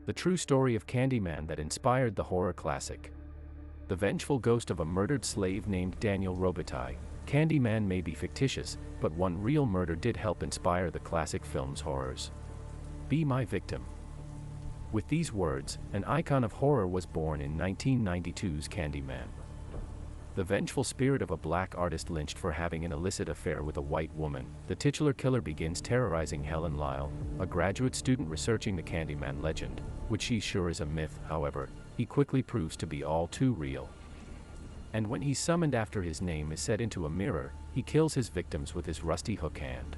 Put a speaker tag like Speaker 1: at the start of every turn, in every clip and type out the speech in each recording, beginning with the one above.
Speaker 1: the true story of Candyman that inspired the horror classic. The vengeful ghost of a murdered slave named Daniel Robitaille, Candyman may be fictitious, but one real murder did help inspire the classic film's horrors. Be my victim. With these words, an icon of horror was born in 1992's Candyman. The vengeful spirit of a black artist lynched for having an illicit affair with a white woman, the titular killer begins terrorizing Helen Lyle, a graduate student researching the Candyman legend, which she's sure is a myth. However, he quickly proves to be all too real. And when he's summoned after his name is said into a mirror, he kills his victims with his rusty hook hand.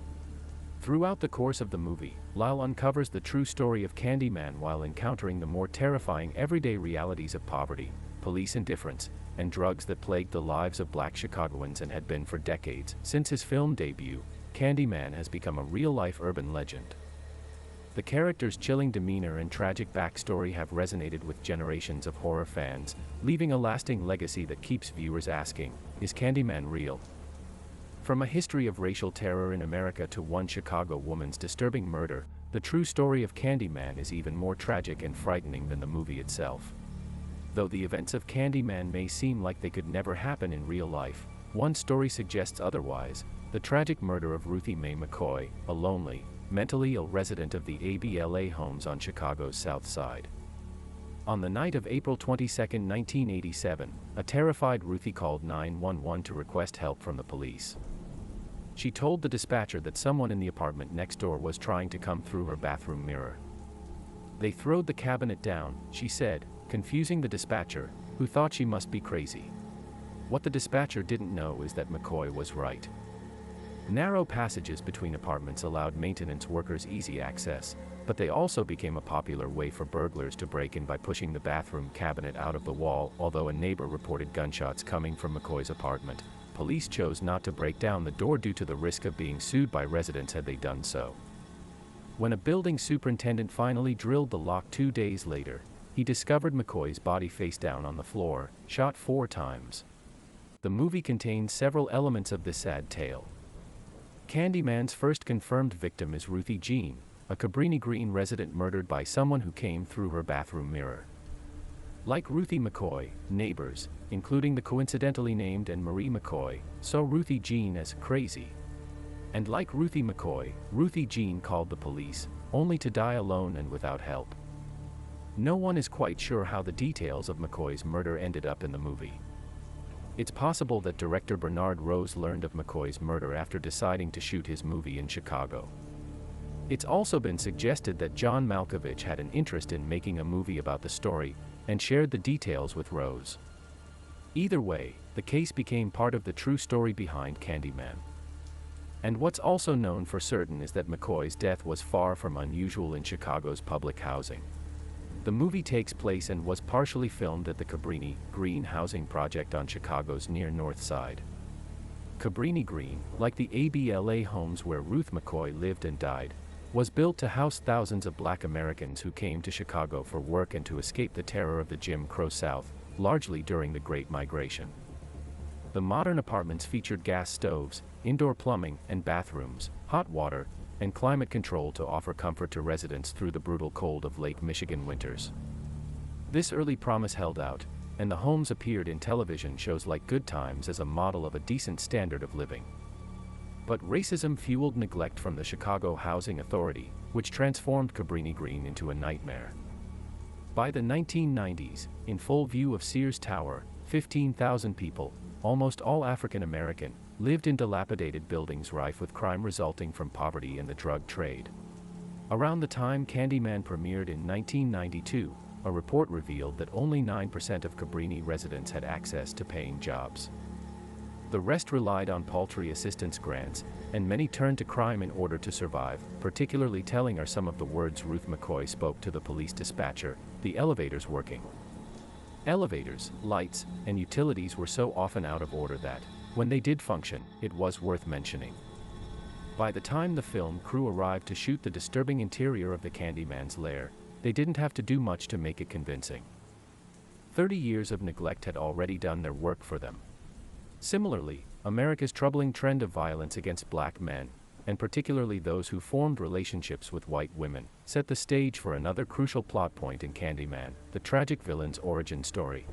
Speaker 1: Throughout the course of the movie, Lyle uncovers the true story of Candyman while encountering the more terrifying everyday realities of poverty, police indifference, and drugs that plagued the lives of black Chicagoans and had been for decades. Since his film debut, Candyman has become a real-life urban legend. The character's chilling demeanor and tragic backstory have resonated with generations of horror fans, leaving a lasting legacy that keeps viewers asking, is Candyman real? From a history of racial terror in America to one Chicago woman's disturbing murder, the true story of Candyman is even more tragic and frightening than the movie itself. Though the events of Candyman may seem like they could never happen in real life, one story suggests otherwise: the tragic murder of Ruthie Mae McCoy, a lonely, mentally ill resident of the ABLA homes on Chicago's South Side. On the night of April 22, 1987, a terrified Ruthie called 911 to request help from the police. She told the dispatcher that someone in the apartment next door was trying to come through her bathroom mirror. "They throwed the cabinet down," she said, confusing the dispatcher, who thought she must be crazy. What the dispatcher didn't know is that McCoy was right. Narrow passages between apartments allowed maintenance workers easy access, but they also became a popular way for burglars to break in by pushing the bathroom cabinet out of the wall. Although a neighbor reported gunshots coming from McCoy's apartment, police chose not to break down the door due to the risk of being sued by residents had they done so. When a building superintendent finally drilled the lock 2 days later, he discovered McCoy's body face down on the floor, shot 4 times. The movie contains several elements of this sad tale. Candyman's first confirmed victim is Ruthie Jean, a Cabrini Green resident murdered by someone who came through her bathroom mirror. Like Ruthie McCoy, neighbors, including the coincidentally named Anne-Marie McCoy, saw Ruthie Jean as crazy. And like Ruthie McCoy, Ruthie Jean called the police, only to die alone and without help. No one is quite sure how the details of McCoy's murder ended up in the movie. It's possible that director Bernard Rose learned of McCoy's murder after deciding to shoot his movie in Chicago. It's also been suggested that John Malkovich had an interest in making a movie about the story, and shared the details with Rose. Either way, the case became part of the true story behind Candyman. And what's also known for certain is that McCoy's death was far from unusual in Chicago's public housing. The movie takes place and was partially filmed at the Cabrini Green housing project on Chicago's near North Side. Cabrini Green, like the ABLA homes where Ruth McCoy lived and died, was built to house thousands of black Americans who came to Chicago for work and to escape the terror of the Jim Crow South, largely during the Great Migration. The modern apartments featured gas stoves, indoor plumbing and bathrooms, hot water, and climate control to offer comfort to residents through the brutal cold of Lake Michigan winters. This early promise held out, and the homes appeared in television shows like Good Times as a model of a decent standard of living. But racism fueled neglect from the Chicago Housing Authority, which transformed Cabrini Green into a nightmare. By the 1990s, in full view of Sears Tower, 15,000 people, almost all African American, lived in dilapidated buildings rife with crime resulting from poverty and the drug trade. Around the time Candyman premiered in 1992, a report revealed that only 9% of Cabrini residents had access to paying jobs. The rest relied on paltry assistance grants, and many turned to crime in order to survive. Particularly telling are some of the words Ruth McCoy spoke to the police dispatcher: "The elevator's working." Elevators, lights, and utilities were so often out of order that, when they did function, it was worth mentioning. By the time the film crew arrived to shoot the disturbing interior of the Candyman's lair, they didn't have to do much to make it convincing. 30 years of neglect had already done their work for them. Similarly, America's troubling trend of violence against black men, and particularly those who formed relationships with white women, set the stage for another crucial plot point in Candyman, the tragic villain's origin story.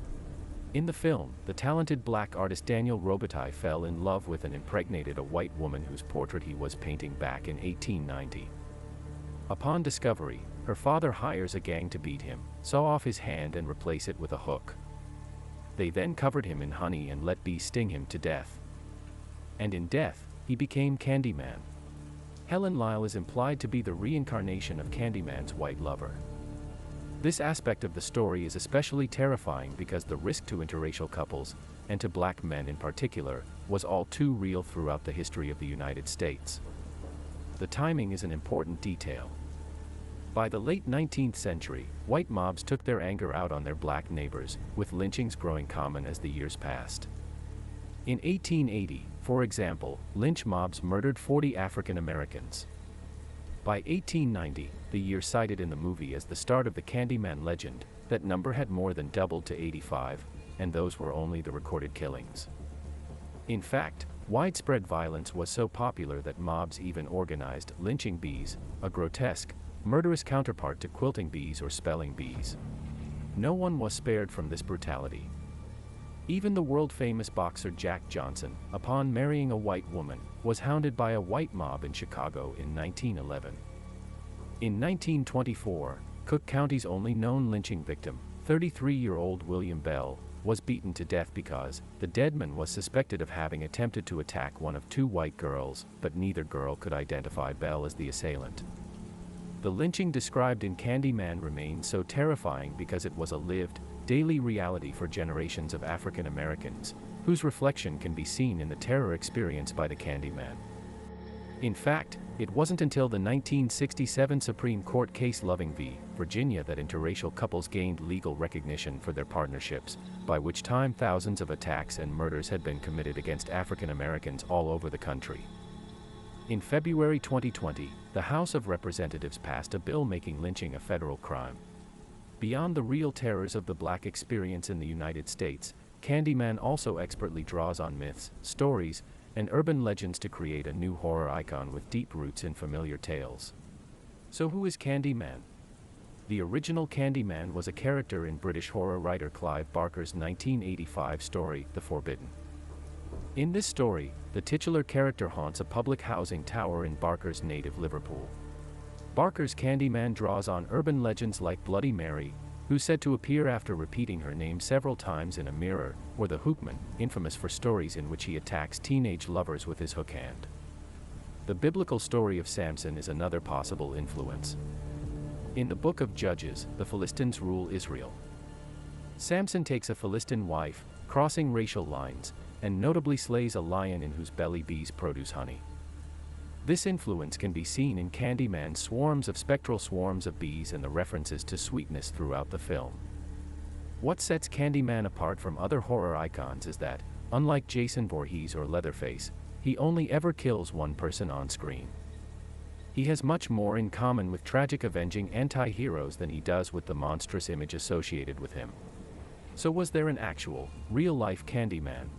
Speaker 1: In the film, the talented black artist Daniel Robitaille fell in love with and impregnated a white woman whose portrait he was painting back in 1890. Upon discovery, her father hires a gang to beat him, saw off his hand and replace it with a hook. They then covered him in honey and let bees sting him to death. And in death, he became Candyman. Helen Lyle is implied to be the reincarnation of Candyman's white lover. This aspect of the story is especially terrifying because the risk to interracial couples, and to black men in particular, was all too real throughout the history of the United States. The timing is an important detail. By the late 19th century, white mobs took their anger out on their black neighbors, with lynchings growing common as the years passed. In 1880, for example, lynch mobs murdered 40 African Americans. By 1890, the year cited in the movie as the start of the Candyman legend, that number had more than doubled to 85, and those were only the recorded killings. In fact, widespread violence was so popular that mobs even organized lynching bees, a grotesque, murderous counterpart to quilting bees or spelling bees. No one was spared from this brutality. Even the world-famous boxer Jack Johnson, upon marrying a white woman, was hounded by a white mob in Chicago in 1911. In 1924, Cook County's only known lynching victim, 33-year-old William Bell, was beaten to death because the deadman was suspected of having attempted to attack one of two white girls, but neither girl could identify Bell as the assailant. The lynching described in Candyman remains so terrifying because it was a lived, daily reality for generations of African Americans, whose reflection can be seen in the terror experienced by the Candyman. In fact, it wasn't until the 1967 Supreme Court case Loving v. Virginia that interracial couples gained legal recognition for their partnerships, by which time thousands of attacks and murders had been committed against African Americans all over the country. In February 2020, the House of Representatives passed a bill making lynching a federal crime. Beyond the real terrors of the black experience in the United States, Candyman also expertly draws on myths, stories, and urban legends to create a new horror icon with deep roots in familiar tales. So who is Candyman? The original Candyman was a character in British horror writer Clive Barker's 1985 story, The Forbidden. In this story, the titular character haunts a public housing tower in Barker's native Liverpool. Barker's Candyman draws on urban legends like Bloody Mary, who's said to appear after repeating her name several times in a mirror, or the Hookman, infamous for stories in which he attacks teenage lovers with his hook hand. The biblical story of Samson is another possible influence. In the Book of Judges, the Philistines rule Israel. Samson takes a Philistine wife, crossing racial lines, and notably slays a lion in whose belly bees produce honey. This influence can be seen in Candyman's swarms of bees and the references to sweetness throughout the film. What sets Candyman apart from other horror icons is that, unlike Jason Voorhees or Leatherface, he only ever kills one person on screen. He has much more in common with tragic avenging anti-heroes than he does with the monstrous image associated with him. So was there an actual, real-life Candyman?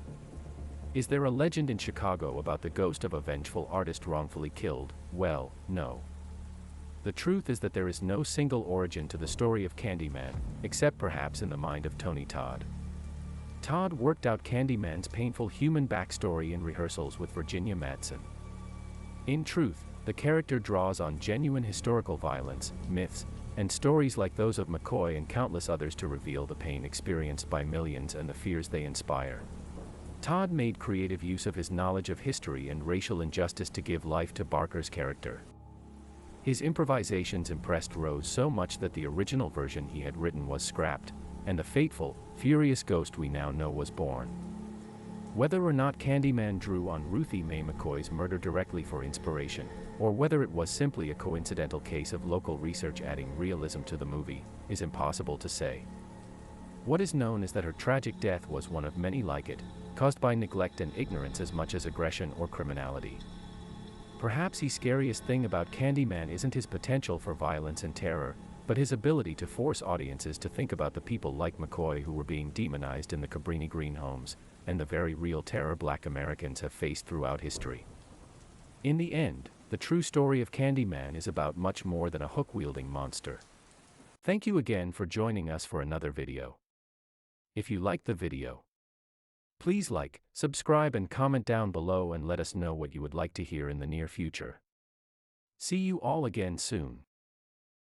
Speaker 1: Is there a legend in Chicago about the ghost of a vengeful artist wrongfully killed? Well, no. The truth is that there is no single origin to the story of Candyman, except perhaps in the mind of Tony Todd. Todd worked out Candyman's painful human backstory in rehearsals with Virginia Madsen. In truth, the character draws on genuine historical violence, myths, and stories like those of McCoy and countless others to reveal the pain experienced by millions and the fears they inspire. Todd made creative use of his knowledge of history and racial injustice to give life to Barker's character. His improvisations impressed Rose so much that the original version he had written was scrapped, and the fateful, furious ghost we now know was born. Whether or not Candyman drew on Ruthie Mae McCoy's murder directly for inspiration, or whether it was simply a coincidental case of local research adding realism to the movie, is impossible to say. What is known is that her tragic death was one of many like it, caused by neglect and ignorance as much as aggression or criminality. Perhaps the scariest thing about Candyman isn't his potential for violence and terror, but his ability to force audiences to think about the people like McCoy who were being demonized in the Cabrini Green homes, and the very real terror Black Americans have faced throughout history. In the end, The true story of Candyman is about much more than a hook-wielding monster. Thank you again for joining us for another video. If you liked the video, please like, subscribe and comment down below and let us know what you would like to hear in the near future. See you all again soon.